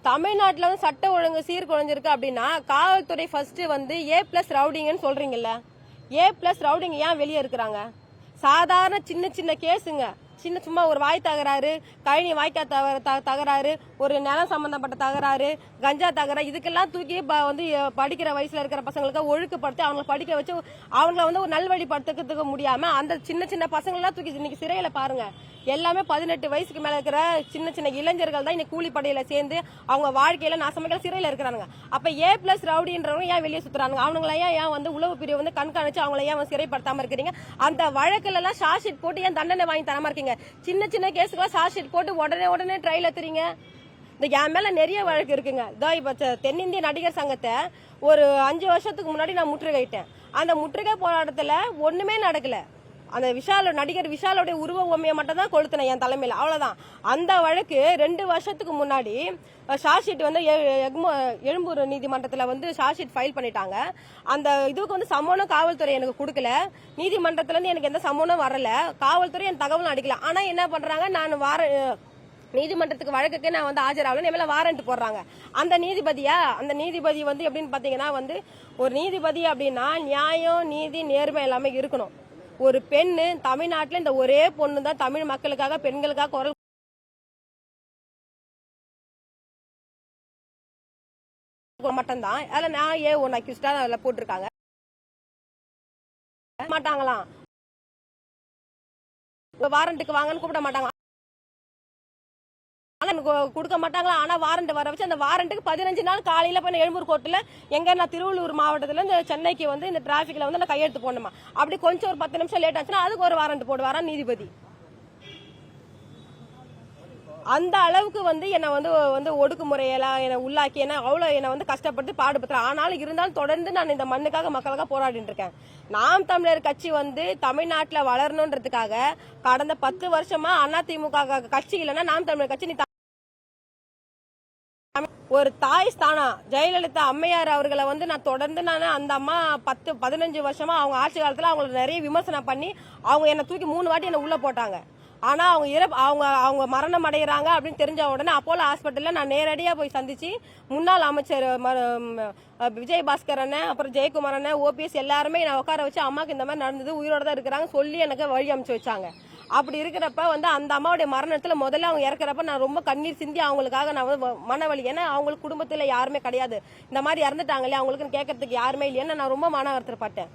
தமிழ்நாட்டுல வந்து சட்ட ஒழுங்கு சீர்குலைஞ்சிருக்கு அப்படின்னா காவல்துறை ஃபர்ஸ்ட் வந்து A+ ரவுடிங்கன்னு சொல்றீங்கல்ல, A+ ரவுடிங்க ஏன் வெளியே இருக்கிறாங்க? சாதாரண சின்ன சின்ன கேஸுங்க, சும்மா ஒரு வாய் தகராறு, கழனி வாய்க்கா தகராறு, ஒரு நிலம் சம்பந்தப்பட்ட தகராறு, கஞ்சா தகராறு, இதுக்கெல்லாம் தூக்கி வந்து படிக்கிற வயசுல இருக்கிற பசங்களுக்கு ஒழுக்குப்படுத்தி அவங்களை படிக்க வச்சு அவங்கள வந்து ஒரு நல்வழிப்படுத்துறதுக்கு முடியாம அந்த சின்ன சின்ன பசங்கள்லாம் தூக்கி இன்னைக்கு சிறையில பாருங்க. எல்லாமே 18 வயசுக்கு மேல இருக்கிற சின்ன சின்ன இளைஞர்கள் தான் இன்னைக்கு கூலிப்படையில சேர்ந்து அவங்க வாழ்க்கையில நாசமாக சிறையில இருக்கிறாங்க. அப்ப A+ ரவுடின்றவங்க ஏன் வெளியே சுத்துறாங்க? அவங்கள ஏன் வந்து உளவு பிரிவு வந்து கண்காணிச்சு அவங்கள ஏன் சிறைப்படுத்தாம இருக்கிறீங்க? அந்த வழக்குல எல்லாம் ஷார்ட் ஷீட் போட்டு ஏன் தண்டனை வாங்கி தராம இருக்கீங்க? சின்ன சின்ன கேஸுக்கெல்லாம் ஷார்ட் ஷீட் போட்டு உடனே ட்ரையல் எத்துறீங்க. இந்த என் மேல நிறைய வழக்கு இருக்குங்க. இப்ப தென்னிந்திய நடிகர் சங்கத்தை ஒரு 5 வருஷத்துக்கு முன்னாடி நான் முற்றுகையிட்டேன். அந்த முற்றுகை போராட்டத்துல ஒண்ணுமே நடக்கல. அந்த நடிகர் விஷாலோடைய உருவ உண்மையை மட்டும் தான் கொளுத்தினேன் என் தலைமையில, அவ்வளவுதான். அந்த வழக்கு 2 வருஷத்துக்கு முன்னாடி ஷார்ட் ஷீட் வந்து எழும்பூர் நீதிமன்றத்துல வந்து ஷார்ட் ஷீட் ஃபைல் பண்ணிட்டாங்க. அந்த இதுக்கு வந்து சம்மனும் காவல்துறை எனக்கு கொடுக்கல. நீதிமன்றத்துல இருந்து எனக்கு எந்த சம்மனும் வரல. காவல்துறை என் தகவலும் அடிக்கல. ஆனா என்ன பண்றாங்க, நான் நீதிமன்றத்துக்கு வழக்குக்கு நான் வந்து ஆஜராகல, என் மேல வாரண்ட் போடுறாங்க. அந்த நீதிபதி வந்து எப்படின்னு பாத்தீங்கன்னா வந்து ஒரு நீதிபதி அப்படின்னா நியாயம், நீதி, நேர்மை எல்லாமே இருக்கணும். ஒரு பெண்ணு தமிழ்நாட்டுல இந்த ஒரே பொண்ணு தான் தமிழ் மக்களுக்காக, பெண்களுக்காக குரல் மட்டும்தான். அதுல நான் A1 அக்யூஸ்டா அதுல போட்டிருக்காங்க மாட்டாங்களாம். வாரண்ட்டுக்கு வாங்கன்னு கூப்பிட மாட்டாங்க, கொடுக்க மாட்டாங்களா? ஆனா வாரண்ட் வர வச்சு அந்த வாரண்ட்டுக்கு 15 நாள் காலையில போய் எழும்பூர் கோர்ட்ல நான் திருவள்ளூர் மாவட்டத்துல இந்த சென்னைக்கு வந்து இந்த டிராபிக்ல வந்து நான் கையெழுத்து போடணுமா? அப்படி கொஞ்சம் ஒரு 10 நிமிஷம் லேட் ஆச்சுன்னா அதுக்கு ஒரு வாரண்ட் போடுவாரா நீதிபதி? அந்த அளவுக்கு வந்து என்னை வந்து ஒடுக்குமுறையெல்லாம் என்னை உள்ளாக்கி அவ்வளவு என்னை வந்து கஷ்டப்பட்டு பாடுபடுத்துறேன். ஆனாலும் இருந்தாலும் தொடர்ந்து நான் இந்த மண்ணுக்காக மக்களுக்காக போராடிட்டு இருக்கேன். நாம் தமிழர் கட்சி வந்து தமிழ்நாட்டுல வளரணுன்றதுக்காக கடந்த 10 வருஷமா அதிமுக கட்சி இல்லைன்னா நாம் தமிழர் கட்சி ஒரு தாய் ஸ்தானா ஜெயலலிதா அம்மையார் அவர்களை வந்து நான் தொடர்ந்து அந்த அம்மா 10-15 வருஷமா அவங்க ஆட்சி காலத்துல அவங்களை நிறைய விமர்சனம் பண்ணி அவங்க என்னை தூக்கி 3 வாட்டி என்ன உள்ள போட்டாங்க. ஆனா அவங்க மரணம் அடைகிறாங்க அப்படின்னு தெரிஞ்ச உடனே அப்போலோ ஹாஸ்பிட்டல்ல நான் நேரடியா போய் சந்திச்சு முன்னாள் அமைச்சர் விஜயபாஸ்கர் அண்ணன், அப்புறம் ஜெயக்குமார் அண்ணன், OPS எல்லாருமே நான் உட்கார வச்சு அம்மாக்கு இந்த மாதிரி நடந்தது, உயிரோட தான் இருக்கிறாங்க சொல்லி எனக்கு வழி அமைச்சு வச்சாங்க. அப்படி இருக்கிறப்ப வந்து அந்த அம்மாவுடைய மரணத்துல முதல்ல அவங்க இறக்குறப்ப நான் ரொம்ப கண்ணீர் சிந்தி அவங்களுக்காக நான் வந்து மனவழி, ஏன்னா அவங்களுக்கு குடும்பத்துல யாருமே கிடையாது, இந்த மாதிரி இறந்துட்டாங்க இல்லையா, அவங்களுக்கு கேட்கறதுக்கு யாருமே இல்லையா, நான் ரொம்ப மன வருத்தப்பட்டேன்.